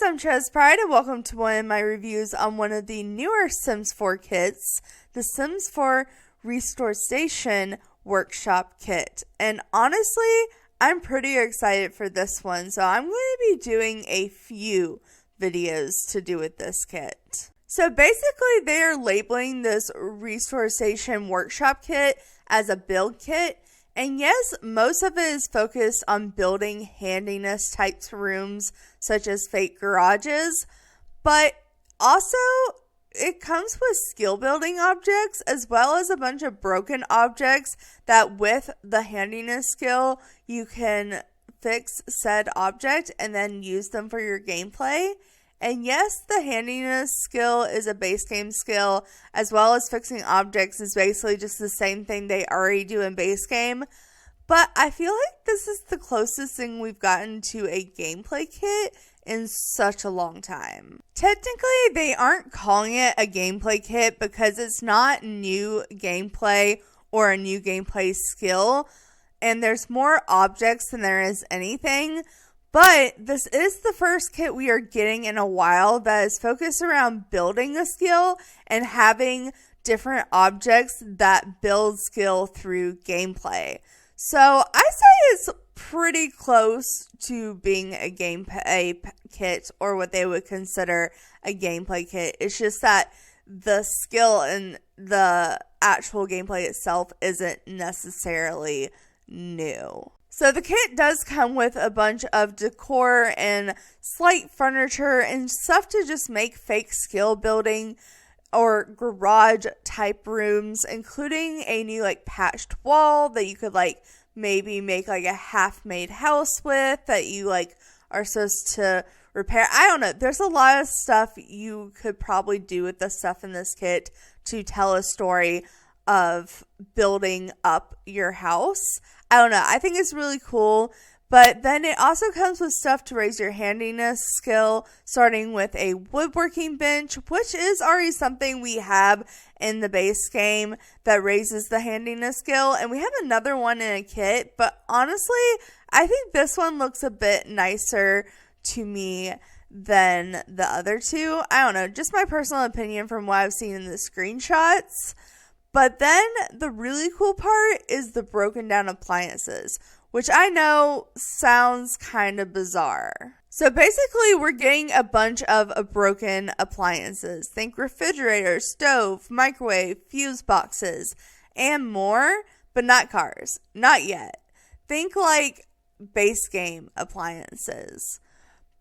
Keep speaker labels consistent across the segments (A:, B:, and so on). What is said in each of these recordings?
A: I'm ChezPride, and welcome to one of my reviews on one of the newer Sims 4 kits, the Sims 4 Restore Station Workshop Kit. And honestly, I'm pretty excited for this one, so I'm going to be doing a few videos to do with this kit. So basically, they are labeling this Restore Station Workshop Kit as a build kit. And yes, most of it is focused on building handiness types rooms, such as fake garages, but also it comes with skill building objects as well as a bunch of broken objects that with the handiness skill, you can fix said object and then use them for your gameplay. And yes, the handiness skill is a base game skill, as well as fixing objects is basically just the same thing they already do in base game. But I feel like this is the closest thing we've gotten to a gameplay kit in such a long time. Technically, they aren't calling it a gameplay kit because it's not new gameplay or a new gameplay skill, and there's more objects than there is anything. But this is the first kit we are getting in a while that is focused around building a skill and having different objects that build skill through gameplay. So I say it's pretty close to being a gameplay kit, or what they would consider a gameplay kit. It's just that the skill and the actual gameplay itself isn't necessarily new. So the kit does come with a bunch of decor and slight furniture and stuff to just make fake skill building or garage type rooms, including a new patched wall that you could maybe make a half-made house with that you are supposed to repair. I don't know. There's a lot of stuff you could probably do with the stuff in this kit to tell a story of building up your house. I don't know. I think it's really cool. But then it also comes with stuff to raise your handiness skill, starting with a woodworking bench, which is already something we have in the base game that raises the handiness skill. And we have another one in a kit, but honestly, I think this one looks a bit nicer to me than the other two. I don't know, just my personal opinion from what I've seen in the screenshots. But then the really cool part is the broken down appliances, which I know sounds kind of bizarre. So basically, we're getting a bunch of broken appliances. Think refrigerator, stove, microwave, fuse boxes, and more, but not cars. Not yet. Think base game appliances.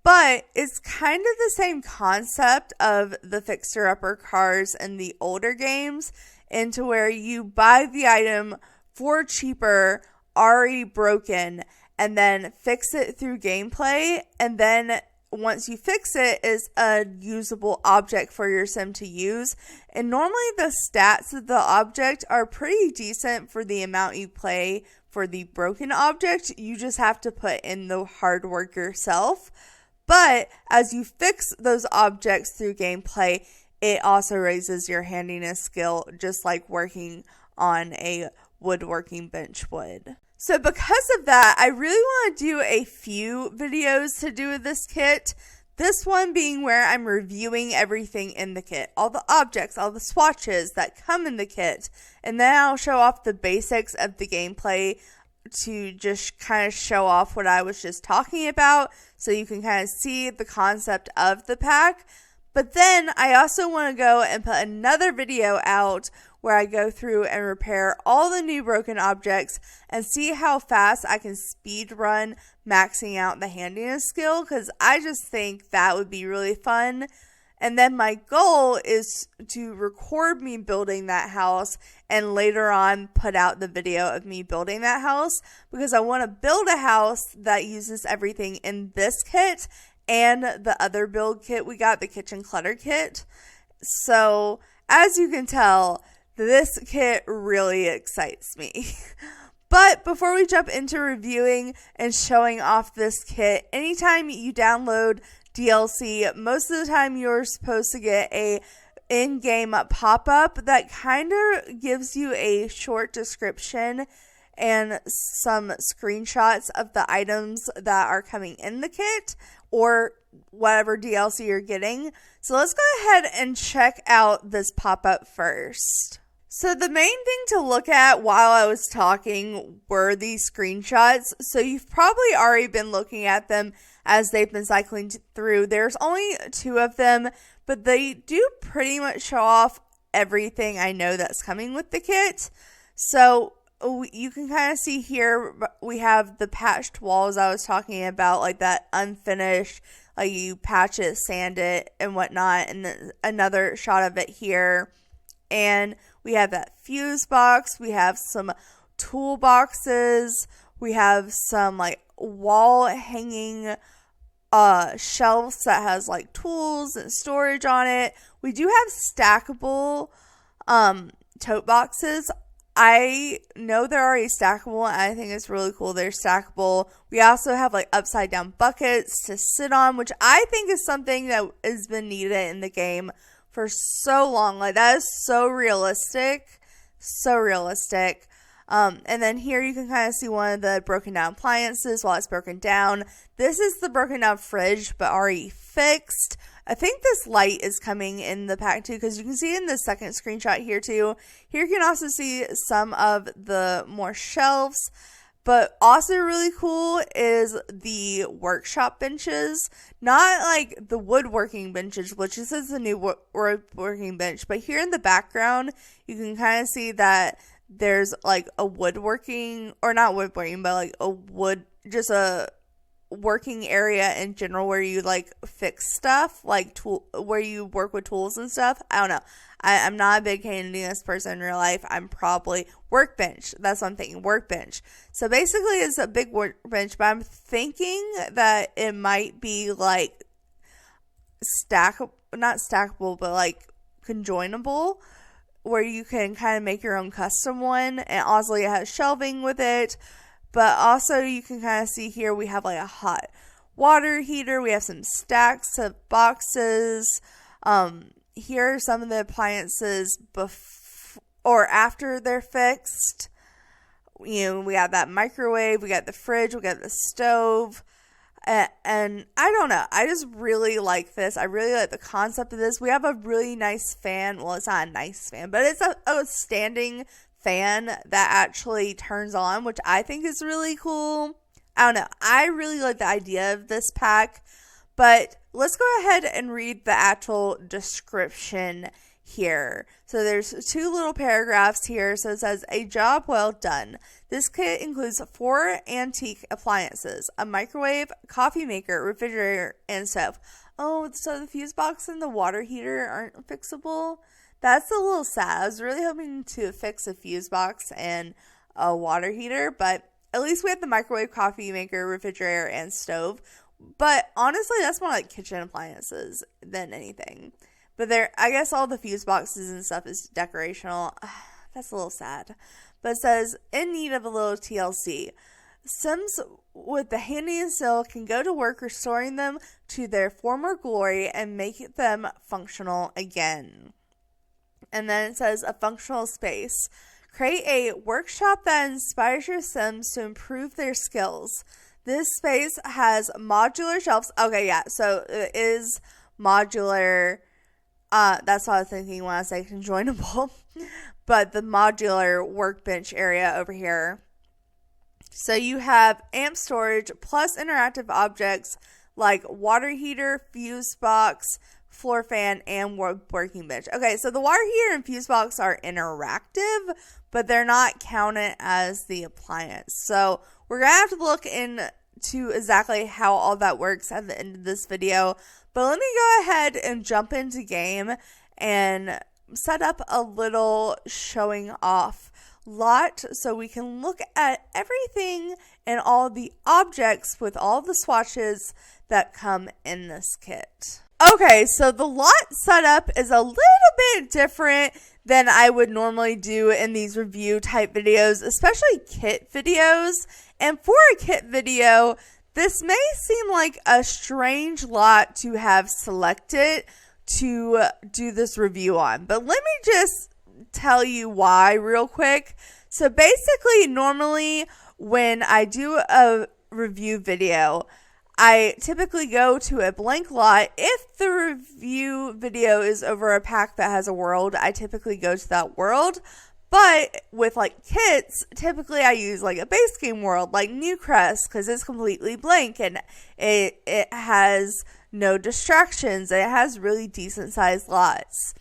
A: But it's kind of the same concept of the fixer-upper cars in the older games, into where you buy the item for cheaper, already broken, and then fix it through gameplay, and then once you fix it, is a usable object for your sim to use. And normally the stats of the object are pretty decent for the amount you play for the broken object. You just have to put in the hard work yourself. But as you fix those objects through gameplay, it also raises your handiness skill, just like working on a woodworking bench would. So because of that, I really want to do a few videos to do with this kit. This one being where I'm reviewing everything in the kit, all the objects, all the swatches that come in the kit. And then I'll show off the basics of the gameplay to just kind of show off what I was just talking about, so you can kind of see the concept of the pack. But then I also want to go and put another video out where I go through and repair all the new broken objects and see how fast I can speed run maxing out the handiness skill, because I just think that would be really fun. And then my goal is to record me building that house and later on put out the video of me building that house, because I want to build a house that uses everything in this kit and the other build kit we got, the kitchen clutter kit. So as you can tell, this kit really excites me. But before we jump into reviewing and showing off this kit, anytime you download DLC, most of the time you're supposed to get a in-game pop-up that kind of gives you a short description and some screenshots of the items that are coming in the kit, or whatever DLC you're getting. So let's go ahead and check out this pop-up first. So the main thing to look at while I was talking were these screenshots. So you've probably already been looking at them as they've been cycling through. There's only 2 of them, but they do pretty much show off everything I know that's coming with the kit. So you can kind of see here we have the patched walls I was talking about, like that unfinished, like you patch it, sand it, and whatnot. And then another shot of it here. And we have that fuse box. We have some toolboxes. We have some like wall hanging shelves that has like tools and storage on it. We do have stackable tote boxes. I know they're already stackable, and I think it's really cool they're stackable. We also have like upside down buckets to sit on, which I think is something that has been needed in the game for so long. Like, that is so realistic. So realistic. And then here you can kind of see one of the broken down appliances while it's broken down. This is the broken down fridge, but already fixed. I think this light is coming in the pack too, because you can see in the second screenshot here too. Here you can also see some of the more shelves. But also really cool is the workshop benches. Not like the woodworking benches, which this is the new woodworking bench. But here in the background, you can kind of see that there's like a woodworking, or not woodworking, but like just a working area in general where you like fix stuff, like where you work with tools and stuff. I don't know. I'm not a big handyman person in real life. I'm probably workbench. That's what I'm thinking. Workbench. So basically it's a big workbench, but I'm thinking that it might be like not stackable, but like conjoinable, where you can kind of make your own custom one. And also it has shelving with it. But also you can kind of see here we have like a hot water heater. We have some stacks of boxes. Here are some of the appliances before or after they're fixed. We have that microwave. We got the fridge. We got the stove. And I don't know. I just really like this. I really like the concept of this. We have a really nice fan. Well, it's not a nice fan, but it's a standing fan that actually turns on, which I think is really cool. I don't know. I really like the idea of this pack, but let's go ahead and read the actual description here. So there's 2 little paragraphs here. So it says, a job well done. This kit includes 4 antique appliances, a microwave, coffee maker, refrigerator, and stove. Oh, so the fuse box and the water heater aren't fixable? That's a little sad. I was really hoping to fix a fuse box and a water heater, but at least we have the microwave, coffee maker, refrigerator, and stove. But honestly, that's more like kitchen appliances than anything. But I guess all the fuse boxes and stuff is decorational. That's a little sad. But it says, in need of a little TLC. Sims with the handy and skill can go to work restoring them to their former glory and make them functional again. And then it says a functional space. Create a workshop that inspires your Sims to improve their skills. This space has modular shelves. Okay, yeah, so it is modular. That's what I was thinking when I say conjoinable. But the modular workbench area over here. So you have amp storage plus interactive objects like water heater, fuse box, floor fan, and working bench. Okay, so the water heater and fuse box are interactive, but they're not counted as the appliance. So we're going to have to look into exactly how all that works at the end of this video. But let me go ahead and jump into game and set up a little showing off lot so we can look at everything and all the objects with all the swatches that come in this kit. Okay, so the lot setup is a little bit different than I would normally do in these review type videos, especially kit videos. And for a kit video, this may seem like a strange lot to have selected to do this review on, but let me just tell you why real quick. So basically, normally when I do a review video, I typically go to a blank lot. If the review video is over a pack that has a world, I typically go to that world. But with like kits, typically I use like a base game world like Newcrest because it's completely blank and it has no distractions and it has really decent sized lots.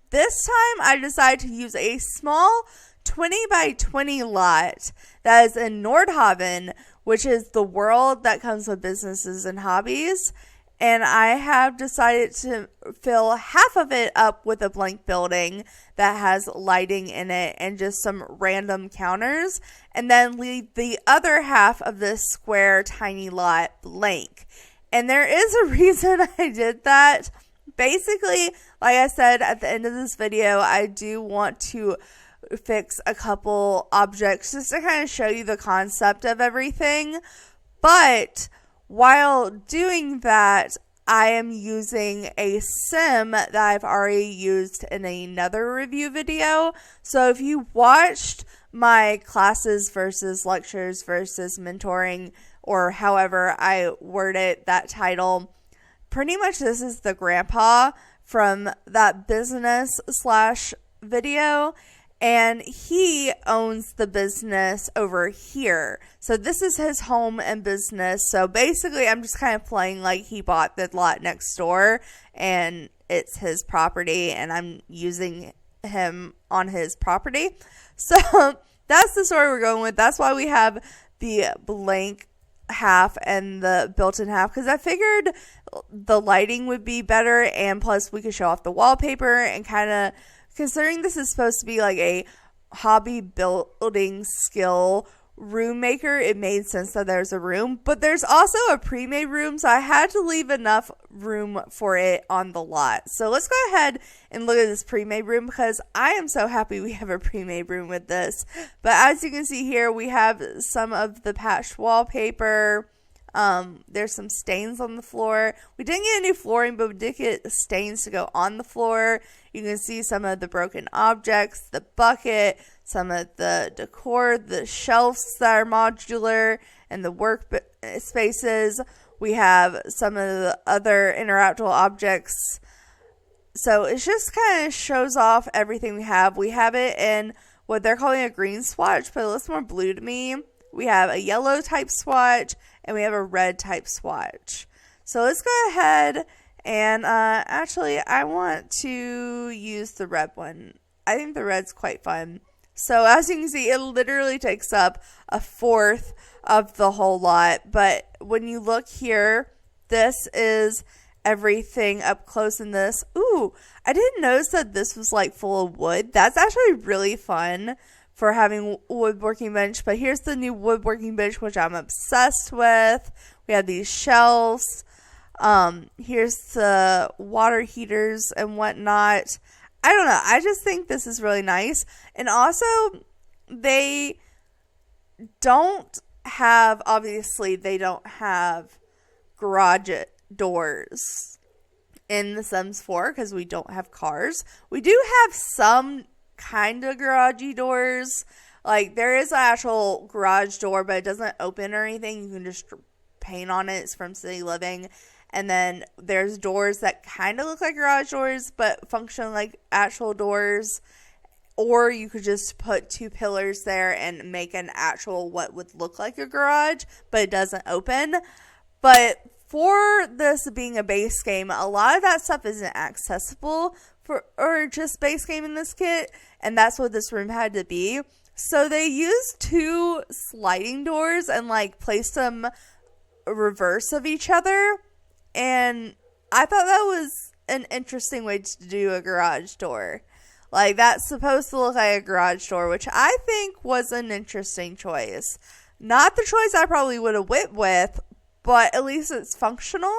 A: This time I decided to use a small 20 by 20 lot that is in Nordhaven, which is the world that comes with businesses and hobbies. And I have decided to fill half of it up with a blank building that has lighting in it and just some random counters, and then leave the other half of this square tiny lot blank. And there is a reason I did that. Basically, like I said at the end of this video, I do want to fix a couple objects just to kind of show you the concept of everything. But while doing that, I am using a sim that I've already used in another review video. So if you watched my classes versus lectures versus mentoring, or however I word it, that title, pretty much this is the grandpa from that business / video. And he owns the business over here. So this is his home and business. So basically, I'm just kind of playing like he bought the lot next door and it's his property and I'm using him on his property. So that's the story we're going with. That's why we have the blank half and the built-in half, because I figured the lighting would be better, and plus we could show off the wallpaper, and kind of considering this is supposed to be like a hobby building skill room maker, it made sense that there's a room, but there's also a pre-made room, so I had to leave enough room for it on the lot. So let's go ahead and look at this pre-made room, because I am so happy we have a pre-made room with this. But as you can see here, we have some of the patched wallpaper. There's some stains on the floor. We didn't get any flooring, but we did get stains to go on the floor. You can see some of the broken objects, the bucket, some of the decor, the shelves that are modular, and the work spaces. We have some of the other interactable objects. So it just kind of shows off everything we have. We have it in what they're calling a green swatch, but it looks more blue to me. We have a yellow type swatch, and we have a red type swatch. So let's go ahead and actually I want to use the red one. I think the red's quite fun. So as you can see, it literally takes up a fourth of the whole lot. But when you look here, this is everything up close in this. Ooh, I didn't notice that this was like full of wood. That's actually really fun for having woodworking bench. But here's the new woodworking bench, which I'm obsessed with. We have these shelves. Here's the water heaters and whatnot. I don't know. I just think this is really nice. And also, they don't have, obviously, they don't have garage doors in The Sims 4 because we don't have cars. We do have some kind of garagey doors. Like, there is an actual garage door, but it doesn't open or anything. You can just paint on it. It's from City Living. And then there's doors that kind of look like garage doors, but function like actual doors. Or you could just put two pillars there and make an actual what would look like a garage, but it doesn't open. But for this being a base game, a lot of that stuff isn't accessible or just base game in this kit. And that's what this room had to be. So they used two sliding doors and like placed them reverse of each other. And I thought that was an interesting way to do a garage door. Like, that's supposed to look like a garage door, which I think was an interesting choice. Not the choice I probably would have went with, but at least it's functional,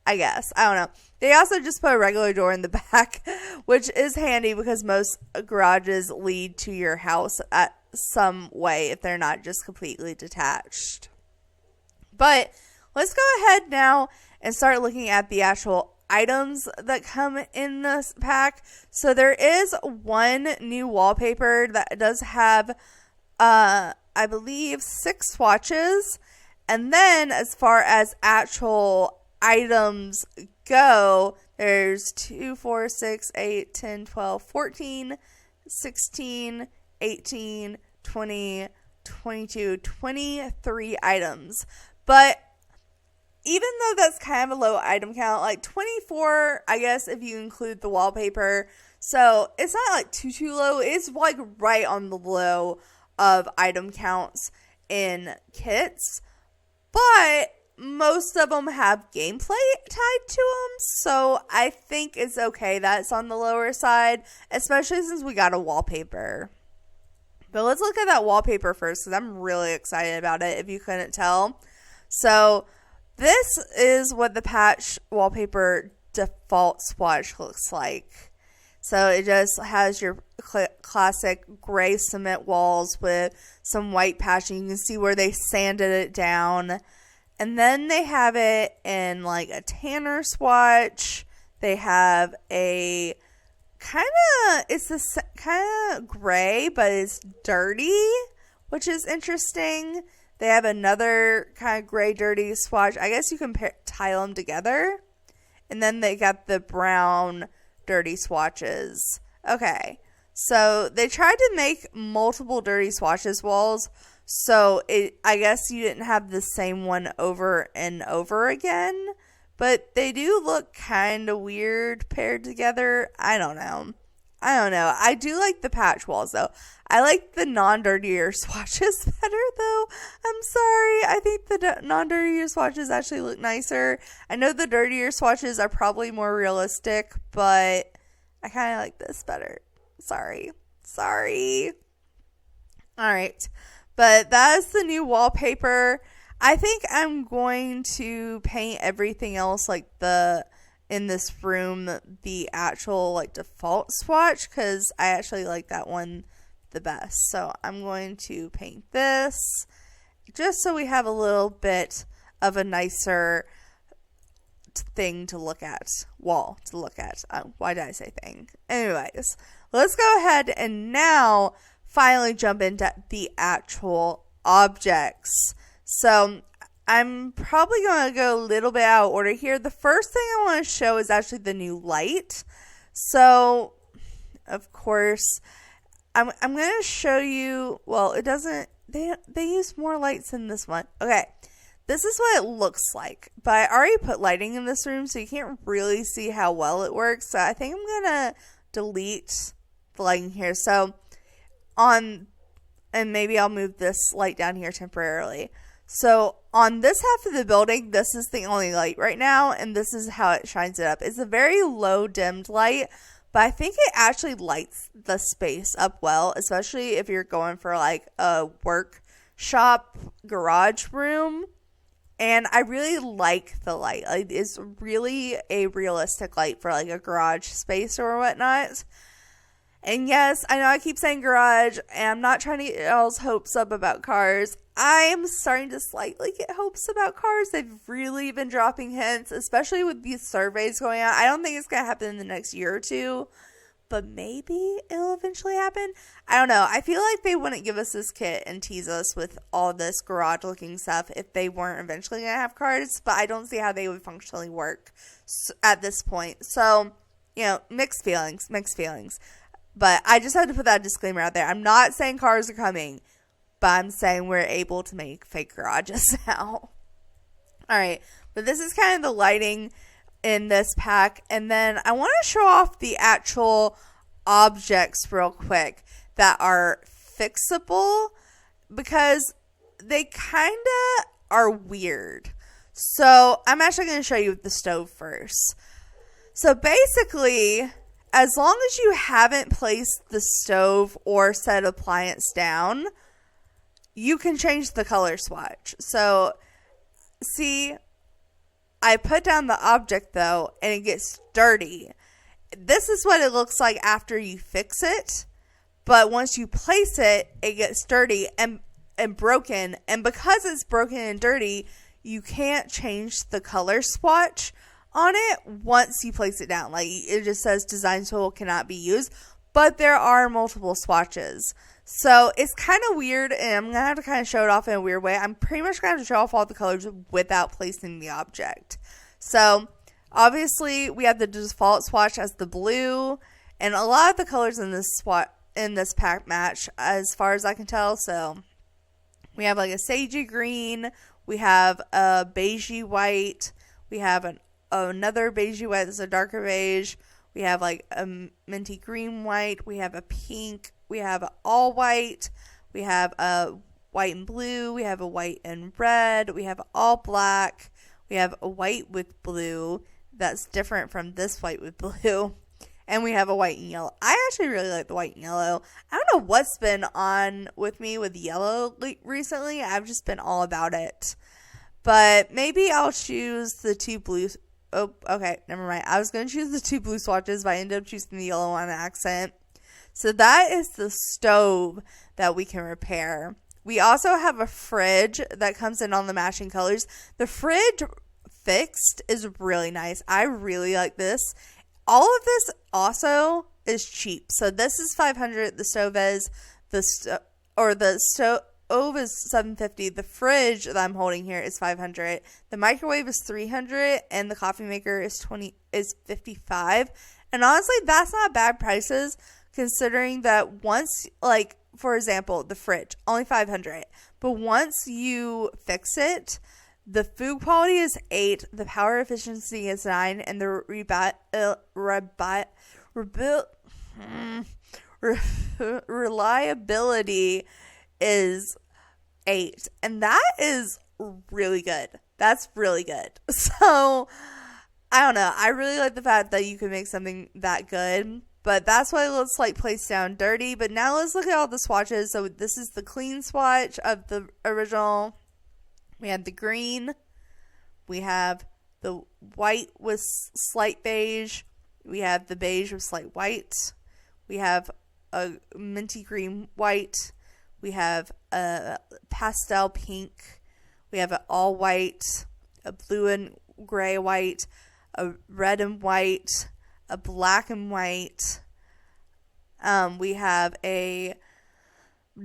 A: I guess. I don't know. They also just put a regular door in the back, which is handy because most garages lead to your house at some way if they're not just completely detached. But let's go ahead now and start looking at the actual items that come in this pack. So there is one new wallpaper that does have, I believe, 6 swatches. And then as far as actual items go, there's 2, 4, 6, 8, 10, 12, 14, 16, 18, 20, 22, 23 items. But even though that's kind of a low item count, like 24, I guess, if you include the wallpaper. So it's not like too low. It's like right on the low of item counts in kits. But most of them have gameplay tied to them. So I think it's okay that it's on the lower side, especially since we got a wallpaper. But let's look at that wallpaper first, because I'm really excited about it, if you couldn't tell. So this is what the patch wallpaper default swatch looks like. So it just has your classic gray cement walls with some white patching. You can see where they sanded it down. And then they have it in like a tanner swatch. They have a it's this kind of gray, but it's dirty, which is interesting. They have another kind of gray, dirty swatch. I guess you can tile them together. And then they got the brown, dirty swatches. Okay, so they tried to make multiple dirty swatches walls. So I guess you didn't have the same one over and over again. But they do look kind of weird paired together. I don't know. I do like the patch walls, though. I like the non-dirtier swatches better, though. I'm sorry. I think the non-dirtier swatches actually look nicer. I know the dirtier swatches are probably more realistic, but I kind of like this better. Sorry. All right. But that is the new wallpaper. I think I'm going to paint everything else like in this room the actual like default swatch, because I actually like that one the best. So I'm going to paint this just so we have a little bit of a nicer thing to look at, wall to look at. Why did I say thing? Anyways, let's go ahead and now finally jump into the actual objects. So I'm probably going to go a little bit out of order here. The first thing I want to show is actually the new light. So, of course, I'm going to show you, well, it doesn't, they use more lights in this one. Okay, this is what it looks like. But I already put lighting in this room, so you can't really see how well it works. So I think I'm going to delete the lighting here. So, and maybe I'll move this light down here temporarily. So on this half of the building, this is the only light right now, and this is how it shines it up. It's a very low dimmed light, but I think it actually lights the space up well, especially if you're going for like a workshop garage room. And I really like the light. Like, it's really a realistic light for like a garage space or whatnot. And yes, I know I keep saying garage, and I'm not trying to get y'all's hopes up about cars. I am starting to slightly get hopes about cars. They've really been dropping hints, especially with these surveys going out. I don't think it's going to happen in the next year or two, but maybe it'll eventually happen. I don't know. I feel like they wouldn't give us this kit and tease us with all this garage-looking stuff if they weren't eventually going to have cars, but I don't see how they would functionally work at this point. So, mixed feelings. But I just had to put that disclaimer out there. I'm not saying cars are coming, but I'm saying we're able to make fake garages now. All right, but this is kind of the lighting in this pack. And then I want to show off the actual objects real quick that are fixable, because they kind of are weird. So I'm actually going to show you the stove first. So basically, as long as you haven't placed the stove or set appliance down, you can change the color swatch. So, see, I put down the object though, and it gets dirty. This is what it looks like after you fix it. But once you place it, it gets dirty and broken. And because it's broken and dirty, you can't change the color swatch on it once you place it down. Like, it just says design tool cannot be used, but there are multiple swatches. So it's kind of weird, and I'm going to have to kind of show it off in a weird way. I'm pretty much going to have to show off all the colors without placing the object. So obviously we have the default swatch as the blue, and a lot of the colors in this pack match as far as I can tell. So we have like a sagey green, we have a beigey white, we have another beigey white that's a darker beige, we have like a minty green white, we have a pink, we have an all white, we have a white and blue, we have a white and red, we have all black, we have a white with blue that's different from this white with blue, and we have a white and yellow. I actually really like the white and yellow. I don't know what's been on with me with yellow recently. I've just been all about it. But maybe I'll choose the two blues. Oh, okay, never mind. I was going to choose the two blue swatches, but I ended up choosing the yellow on accent. So that is the stove that we can repair. We also have a fridge that comes in on the matching colors. The fridge fixed is really nice. I really like this. All of this also is cheap. So this is $500. The stove is the stove is $750. The fridge that I'm holding here is $500. The microwave is $300, and the coffee maker is $55. And honestly, that's not bad prices, considering that once, like, for example, the fridge, only $500. But once you fix it, the food quality is 8, the power efficiency is 9, and the reliability is 8. And that is really good. That's really good. So, I don't know. I really like the fact that you can make something that good. But that's why let's like place down dirty. But now let's look at all the swatches. So this is the clean swatch of the original. We have the green. We have the white with slight beige. We have the beige with slight white. We have a minty green white. We have a pastel pink. We have an all white, a blue and gray white, a red and white, a black and white. We have a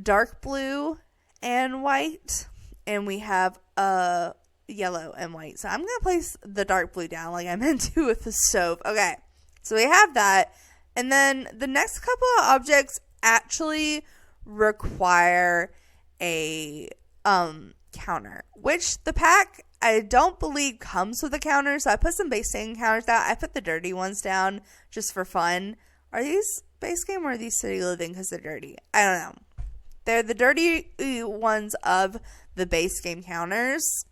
A: dark blue and white, and we have a yellow and white. So I'm going to place the dark blue down like I meant to with the stove. Okay, so we have that. And then the next couple of objects actually require a counter, which the pack I don't believe comes with a counter, so I put some base game counters down. I put the dirty ones down just for fun. Are these base game or are these city living because they're dirty? I don't know. They're the dirty ones of the base game counters.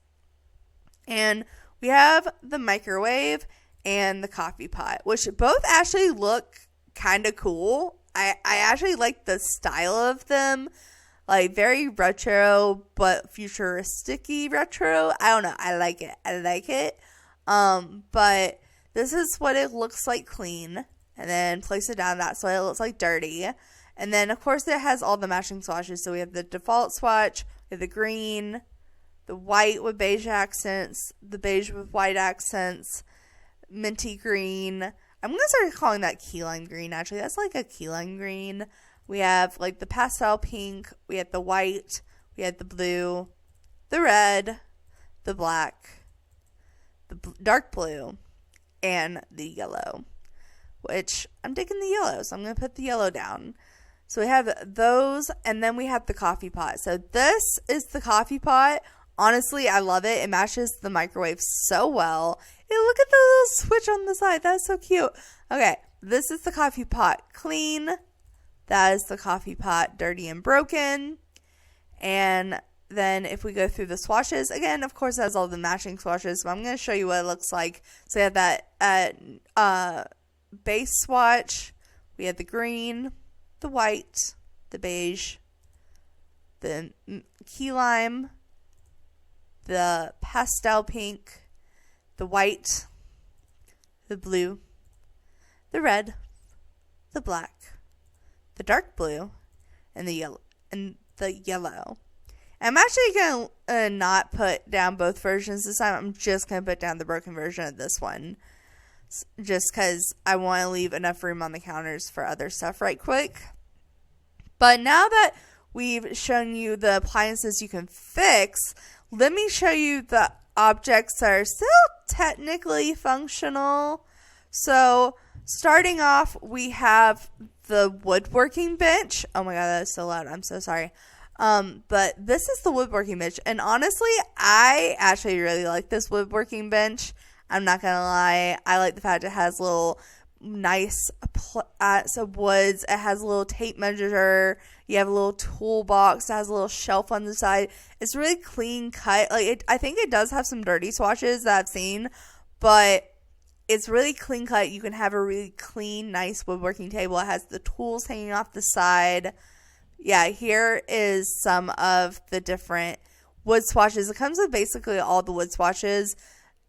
A: And we have the microwave and the coffee pot, which both actually look kind of cool. I actually like the style of them. Like, very retro, but futuristic-y retro. I don't know. I like it. But this is what it looks like clean. And then place it down. That's what it looks like dirty. And then, of course, it has all the matching swatches. So we have the default swatch. We have the green. The white with beige accents. The beige with white accents. Minty green. I'm going to start calling that key lime green, actually. That's like a key lime green. We have like the pastel pink, we have the white, we have the blue, the red, the black, the dark blue, and the yellow, which I'm digging the yellow, so I'm going to put the yellow down. So we have those, and then we have the coffee pot. So this is the coffee pot. Honestly, I love it. It matches the microwave so well. And look at the little switch on the side. That's so cute. Okay, this is the coffee pot clean. That is the coffee pot dirty and broken. And then if we go through the swatches, again, of course, it has all the matching swatches, but I'm going to show you what it looks like. So we have that base swatch. We have the green, the white, the beige, the key lime, the pastel pink, the white, the blue, the red, the black, the dark blue, and the yellow. I'm actually going to not put down both versions this time. I'm just going to put down the broken version of this one. Just because I want to leave enough room on the counters for other stuff right quick. But now that we've shown you the appliances you can fix, let me show you the objects that are still technically functional. So starting off, we have the woodworking bench. Oh my god, that is so loud. I'm so sorry. But this is the woodworking bench. And honestly, I actually really like this woodworking bench. I'm not going to lie. I like the fact it has little nice woods. It has a little tape measure. You have a little toolbox that has a little shelf on the side. It's really clean cut. I think it does have some dirty swatches that I've seen, but it's really clean cut. You can have a really clean, nice woodworking table. It has the tools hanging off the side. Yeah, here is some of the different wood swatches. It comes with basically all the wood swatches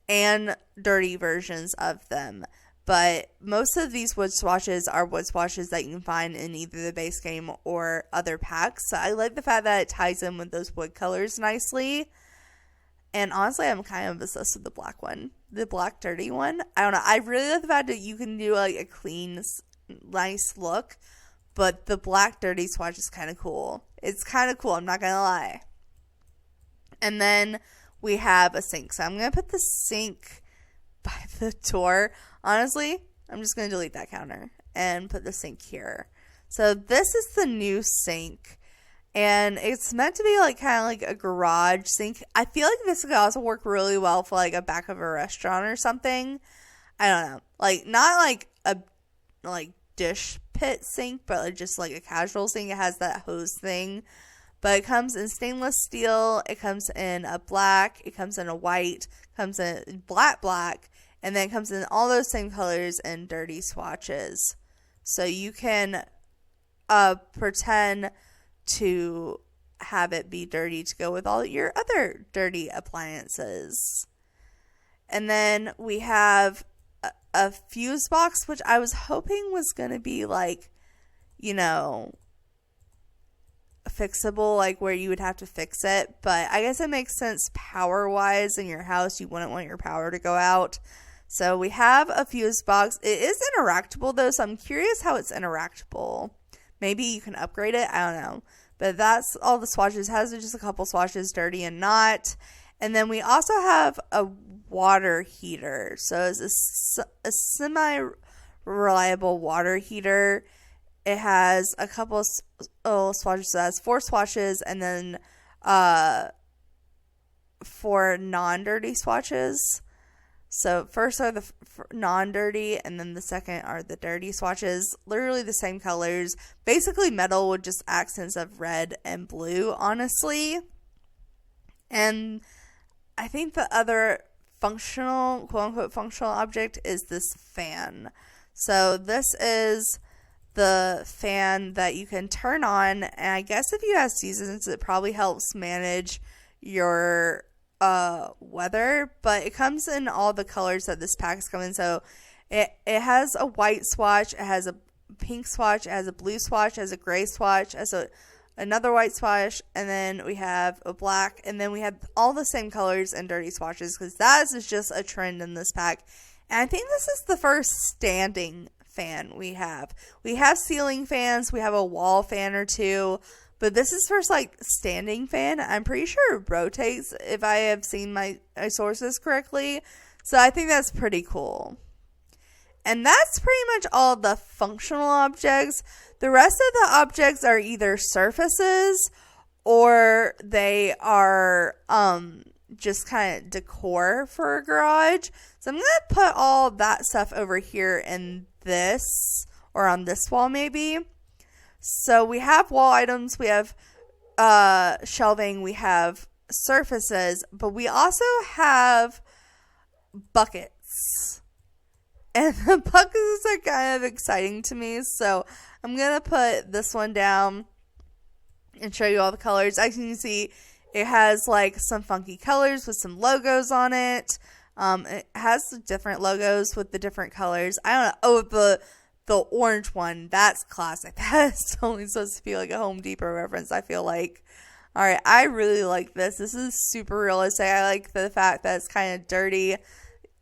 A: and dirty versions of them. But most of these wood swatches are wood swatches that you can find in either the base game or other packs. So I like the fact that it ties in with those wood colors nicely. And honestly, I'm kind of obsessed with the black one. The black dirty one. I don't know. I really like the fact that you can do like a clean, nice look. But the black dirty swatch is kind of cool. It's kind of cool. I'm not going to lie. And then we have a sink. So I'm going to put the sink by the door. Honestly, I'm just going to delete that counter and put the sink here. So this is the new sink. And it's meant to be like kind of like a garage sink. I feel like this could also work really well for like a back of a restaurant or something. I don't know. Like not like a dish pit sink, but like just like a casual sink. It has that hose thing. But it comes in stainless steel. It comes in a black. It comes in a white. It comes in black. And then it comes in all those same colors and dirty swatches. So you can pretend to have it be dirty to go with all your other dirty appliances. And then we have a fuse box, which I was hoping was going to be like, you know, fixable, like where you would have to fix it. But I guess it makes sense power-wise in your house. You wouldn't want your power to go out. So we have a fuse box. It is interactable though, so I'm curious how it's interactable. Maybe you can upgrade it. I don't know. But that's all the swatches. It has just a couple swatches, dirty and not. And then we also have a water heater. So it's a semi-reliable water heater. It has a couple swatches. So it has 4 swatches and then 4 non-dirty swatches. So first are the non-dirty, and then the second are the dirty swatches. Literally the same colors. Basically metal with just accents of red and blue, honestly. And I think the other functional, quote-unquote functional object is this fan. So this is the fan that you can turn on, and I guess if you have seasons, it probably helps manage your weather, but it comes in all the colors that this pack's come in. So it has a white swatch, it has a pink swatch, it has a blue swatch, it has a gray swatch, it has another white swatch, and then we have a black, and then we have all the same colors and dirty swatches, because that is just a trend in this pack. And I think this is the first standing fan we have. We have ceiling fans, we have a wall fan or two, but this is first like standing fan. I'm pretty sure it rotates if I have seen my sources correctly. So I think that's pretty cool. And that's pretty much all the functional objects. The rest of the objects are either surfaces or they are just kind of decor for a garage. So I'm going to put all that stuff over here in this, or on this wall maybe. So we have wall items, we have shelving, we have surfaces, but we also have buckets. And the buckets are kind of exciting to me, so I'm going to put this one down and show you all the colors. As you can see, it has like some funky colors with some logos on it. It has different logos with the different colors. I don't know. Oh, the orange one, that's classic. That's totally supposed to be like a Home Depot reference, I feel like. Alright, I really like this. This is super realistic. I like the fact that it's kind of dirty.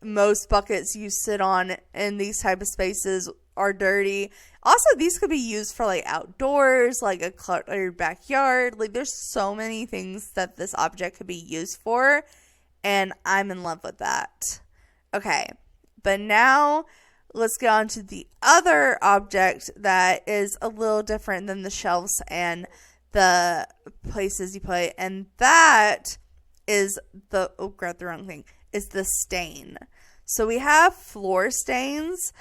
A: Most buckets you sit on in these type of spaces are dirty. Also, these could be used for like outdoors, like a cluttered backyard. Like there's so many things that this object could be used for, and I'm in love with that. Okay, but now let's get on to the other object that is a little different than the shelves and the places you put, and that is the, oh, grabbed the wrong thing, is the stain. So we have floor stains.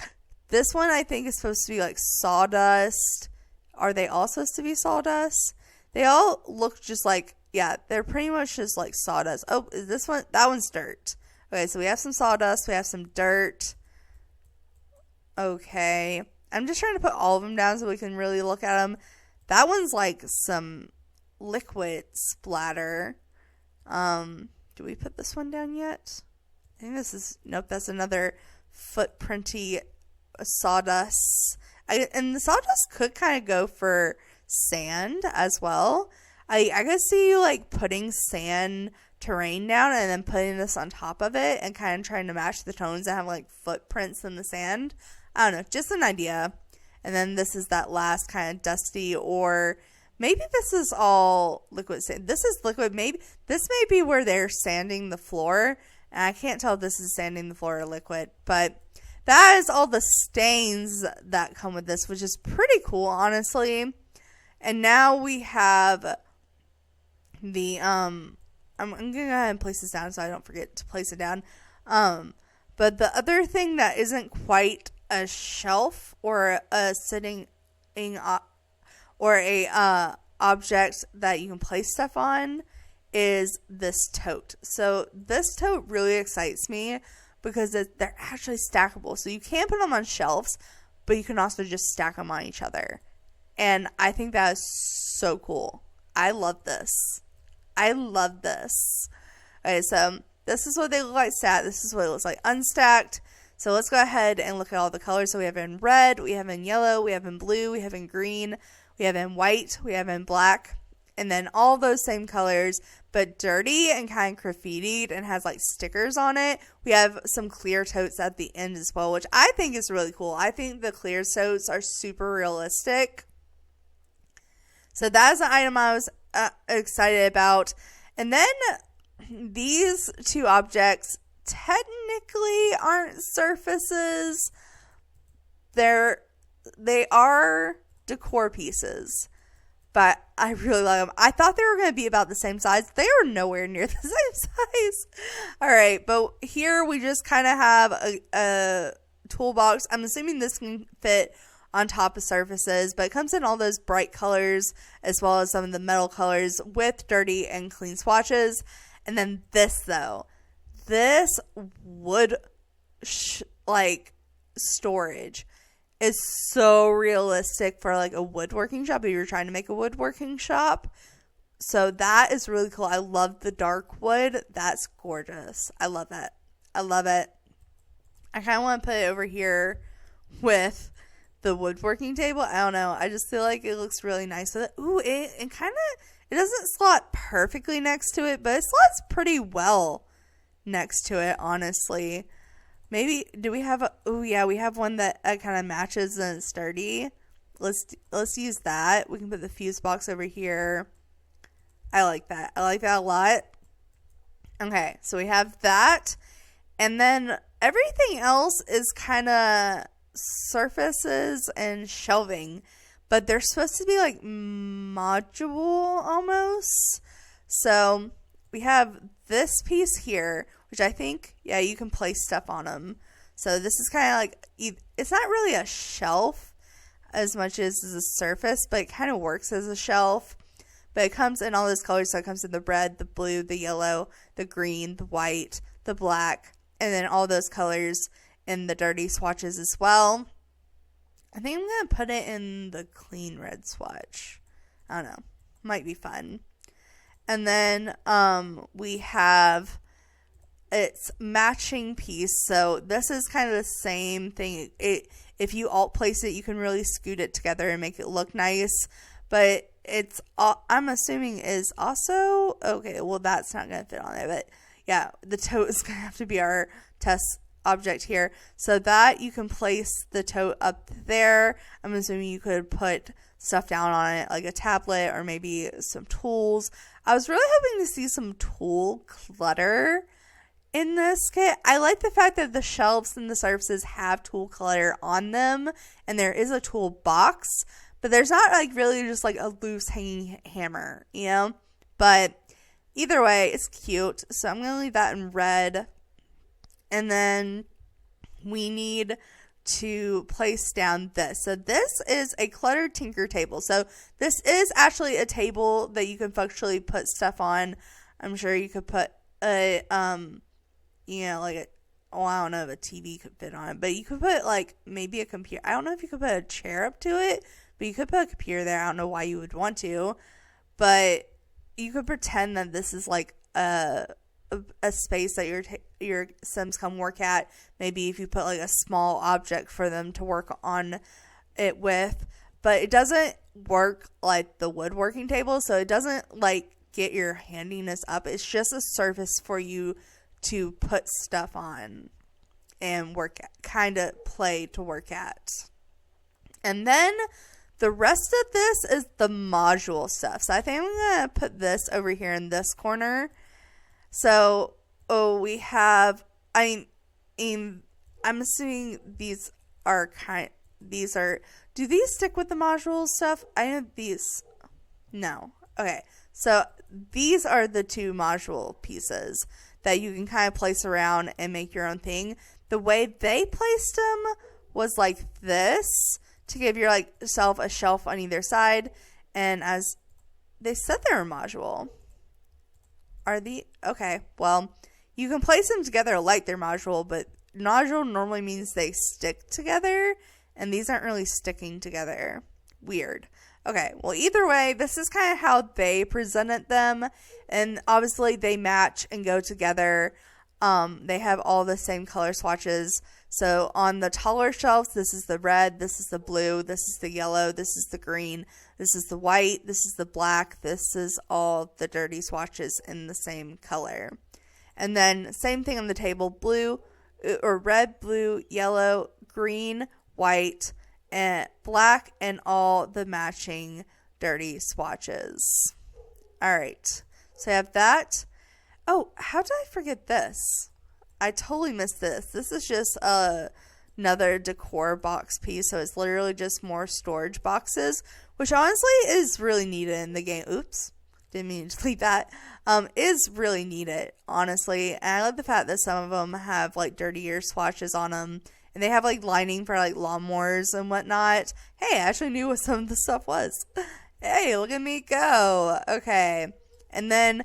A: This one I think is supposed to be like sawdust. Are they all supposed to be sawdust? They all look just like, yeah, they're pretty much just like sawdust. Oh, is this one? That one's dirt. Okay, so we have some sawdust. We have some dirt. Okay. I'm just trying to put all of them down so we can really look at them. That one's like some liquid splatter. Do we put this one down yet? I think this is, nope, that's another footprinty sawdust. And the sawdust could kind of go for sand as well. I could see you like putting sand terrain down and then putting this on top of it and kind of trying to match the tones and have like footprints in the sand. I don't know, just an idea. And then this is that last kind of dusty, or maybe this is all liquid sand. This is liquid. Maybe this may be where they're sanding the floor. And I can't tell if this is sanding the floor or liquid, but that is all the stains that come with this, which is pretty cool, honestly. And now we have the, I'm going to go ahead and place this down so I don't forget to place it down. But the other thing that isn't quite a shelf or a sitting or a object that you can place stuff on is this tote. So this tote really excites me because they're actually stackable. So you can put them on shelves, but you can also just stack them on each other. And I think that is so cool. I love this. I love this. Okay, so this is what they look like stacked. This is what it looks like unstacked. So let's go ahead and look at all the colors. So we have in red, we have in yellow, we have in blue, we have in green, we have in white, we have in black, and then all those same colors, but dirty and kind of graffitied and has like stickers on it. We have some clear totes at the end as well, which I think is really cool. I think the clear totes are super realistic. So that is an item I was excited about. And then these two objects technically aren't surfaces. They are decor pieces, but I really like them. I thought they were going to be about the same size. They are nowhere near the same size. All right, but here we just kind of have a toolbox. I'm assuming this can fit on top of surfaces, but it comes in all those bright colors as well as some of the metal colors with dirty and clean swatches. And then this, though, this wood like storage is so realistic for like a woodworking shop if you're trying to make a woodworking shop. So that is really cool. I love the dark wood. That's gorgeous. I love that. I love it. I kind of want to put it over here with the woodworking table. I don't know. I just feel like it looks really nice with it. Ooh, it kind of, it doesn't slot perfectly next to it, but it slots pretty well next to it, honestly. Maybe, do we have oh yeah, we have one that kind of matches and it's sturdy. Let's use that. We can put the fuse box over here. I like that. I like that a lot. Okay, so we have that. And then everything else is kind of surfaces and shelving, but they're supposed to be like module almost. So we have this piece here, which I think, yeah, you can place stuff on them. So this is kind of like, it's not really a shelf as much as a surface, but it kind of works as a shelf. But it comes in all those colors. So it comes in the red, the blue, the yellow, the green, the white, the black, and then all those colors in the dirty swatches as well. I think I'm going to put it in the clean red swatch. I don't know. Might be fun. And then we have its matching piece. So this is kind of the same thing. If you alt place it, you can really scoot it together and make it look nice. But it's, I'm assuming, is also, okay, well, that's not going to fit on there. But yeah, the tote is going to have to be our test object here so that you can place the tote up there. I'm assuming you could put stuff down on it, like a tablet or maybe some tools. I was really hoping to see some tool clutter in this kit. I like the fact that the shelves and the surfaces have tool clutter on them, and there is a tool box, but there's not like really just like a loose hanging hammer, you know? But either way, it's cute. So I'm going to leave that in red. And then we need to place down this. So this is a cluttered tinker table. So this is actually a table that you can functionally put stuff on. I'm sure you could put a, like I don't know if a TV could fit on it, but you could put like maybe a computer. I don't know if you could put a chair up to it, but you could put a computer there. I don't know why you would want to, but you could pretend that this is like a space that your Sims come work at. Maybe if you put like a small object for them to work on it with, but it doesn't work like the woodworking table, so it doesn't like get your handiness up. It's just a surface for you to put stuff on and work at, kind of play to work at. And then the rest of this is the module stuff. So I think I'm going to put this over here in this corner. So, we have, I'm assuming these are do these stick with the module stuff? I know these, no. Okay. So these are the two module pieces that you can kind of place around and make your own thing. The way they placed them was like this, to give yourself a shelf on either side. And as they said, they're a module. Okay, well, you can place them together like they're module, but module normally means they stick together, and these aren't really sticking together. Weird. Okay, well, either way, this is kind of how they presented them, and obviously they match and go together. They have all the same color swatches. So on the taller shelves, this is the red, this is the blue, this is the yellow, this is the green, this is the white, this is the black, this is all the dirty swatches in the same color. And then same thing on the table, blue or red, blue, yellow, green, white, and black, and all the matching dirty swatches. All right, so I have that. Oh, how did I forget this? I totally missed this. This is just another decor box piece. So it's literally just more storage boxes, which honestly is really needed in the game. Oops, didn't mean to delete that. Is really needed, honestly. And I love the fact that some of them have like dirtier swatches on them. And they have like lining for like lawnmowers and whatnot. Hey, I actually knew what some of the stuff was. Hey, look at me go. Okay. And then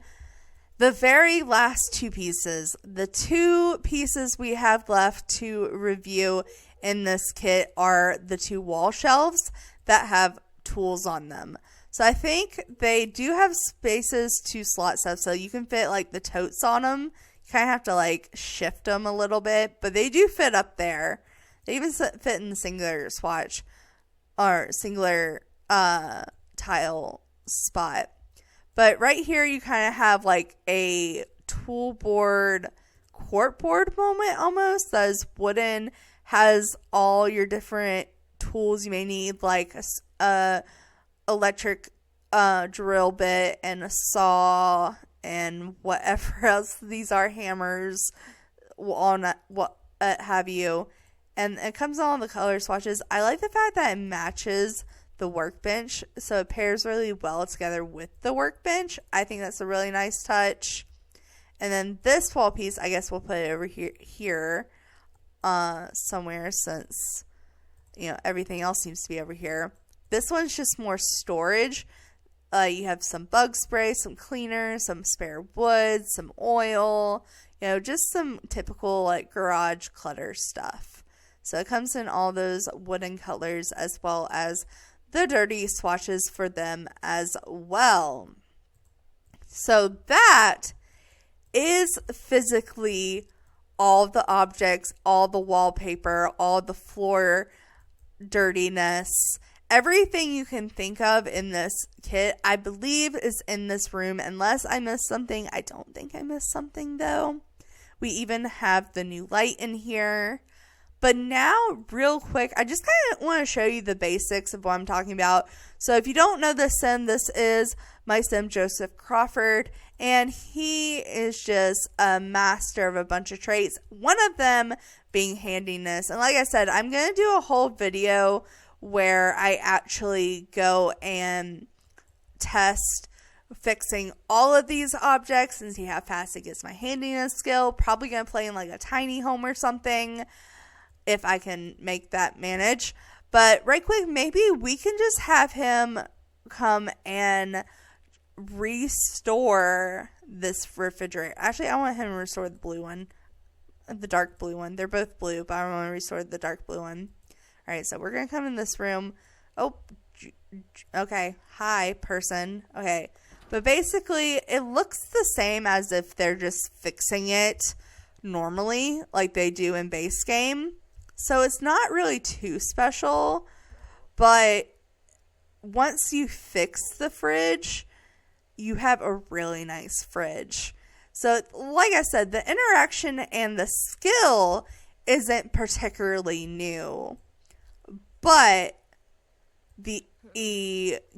A: the very last two pieces, the two pieces we have left to review in this kit are the two wall shelves that have tools on them. So I think they do have spaces to slot stuff, so you can fit like the totes on them. You kind of have to like shift them a little bit, but they do fit up there. They even fit in the singular swatch or singular tile spot. But right here, you kind of have like a tool board, court board moment almost. That is wooden, has all your different tools you may need, like a electric drill bit and a saw and whatever else these are, hammers, walnut, what have you. And it comes on the color swatches. I like the fact that it matches the workbench, so it pairs really well together with the workbench. I think that's a really nice touch. And then this wall piece, I guess we'll put it over here somewhere, since everything else seems to be over here. This one's just more storage. You have some bug spray, some cleaner, some spare wood, some oil, just some typical like garage clutter stuff. So it comes in all those wooden colors, as well as the dirty swatches for them as well. So that is physically all the objects, all the wallpaper, all the floor dirtiness, everything you can think of in this kit, I believe is in this room, unless I missed something. I don't think I missed something though. We even have the new light in here. But now, real quick, I just kind of want to show you the basics of what I'm talking about. So if you don't know this sim, this is my sim, Joseph Crawford. And he is just a master of a bunch of traits. One of them being handiness. And like I said, I'm going to do a whole video where I actually go and test fixing all of these objects and see how fast it gets my handiness skill. Probably going to play in like a tiny home or something, if I can make that manage. But right quick, maybe we can just have him come and restore this refrigerator. Actually, I want him to restore the blue one. The dark blue one. They're both blue, but I want to restore the dark blue one. Alright, so we're going to come in this room. Oh, okay. Hi, person. Okay. But basically, it looks the same as if they're just fixing it normally, like they do in base game. So it's not really too special, but once you fix the fridge, you have a really nice fridge. So like I said, the interaction and the skill isn't particularly new, but the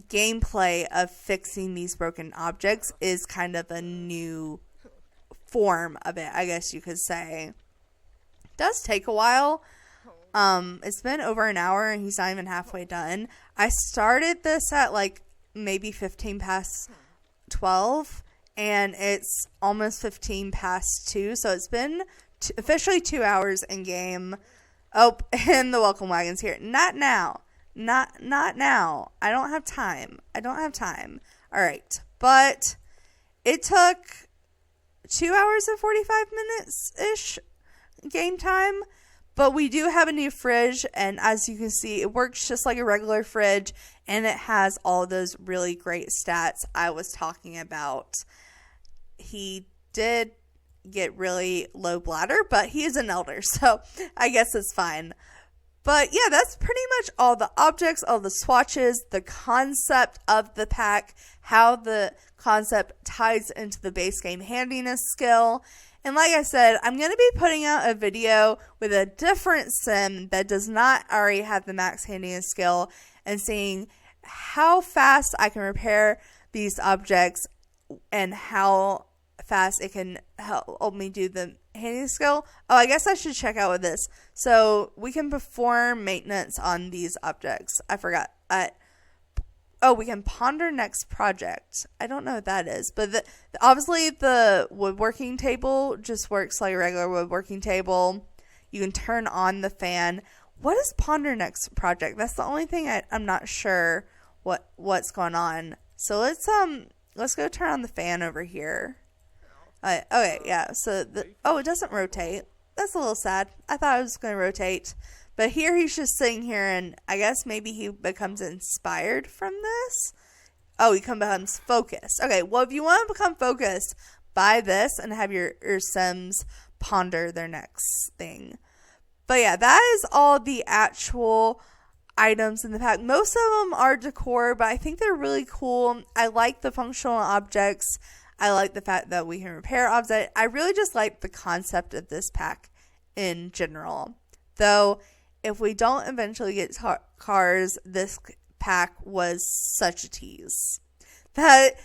A: gameplay of fixing these broken objects is kind of a new form of it, I guess you could say. It does take a while. It's been over an hour and he's not even halfway done. I started this at like maybe 15 past 12 and it's almost 15 past 2. So it's been officially 2 hours in game. Oh, and the welcome wagon's here. Not now. Not now. I don't have time. All right. But it took 2 hours and 45 minutes-ish game time. But we do have a new fridge, and as you can see, it works just like a regular fridge, and it has all those really great stats I was talking about. He did get really low bladder, but he is an elder, so I guess it's fine. But yeah, that's pretty much all the objects, all the swatches, the concept of the pack, how the concept ties into the base game handiness skill. And like I said, I'm going to be putting out a video with a different sim that does not already have the max handiness skill and seeing how fast I can repair these objects and how fast it can help me do the handiness skill. Oh, I guess I should check out with this. So we can perform maintenance on these objects. I forgot. We can ponder next project. I don't know what that is, but obviously the woodworking table just works like a regular woodworking table. You can turn on the fan. What is ponder next project? That's the only thing I'm not sure what's going on. So let's go turn on the fan over here. Okay, yeah. So it doesn't rotate. That's a little sad. I thought it was going to rotate. But here he's just sitting here, and I guess maybe he becomes inspired from this. Oh, he becomes focused. Okay, well, if you want to become focused, buy this and have your Sims ponder their next thing. But yeah, that is all the actual items in the pack. Most of them are decor, but I think they're really cool. I like the functional objects. I like the fact that we can repair objects. I really just like the concept of this pack in general. Though, if we don't eventually get cars, this pack was such a tease. That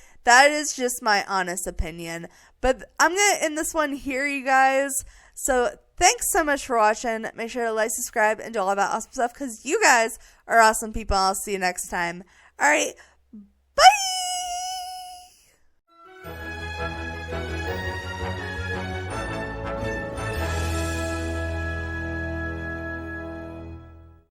A: is just my honest opinion. But I'm going to end this one here, you guys. So thanks so much for watching. Make sure to like, subscribe, and do all that awesome stuff because you guys are awesome people. I'll see you next time. All right.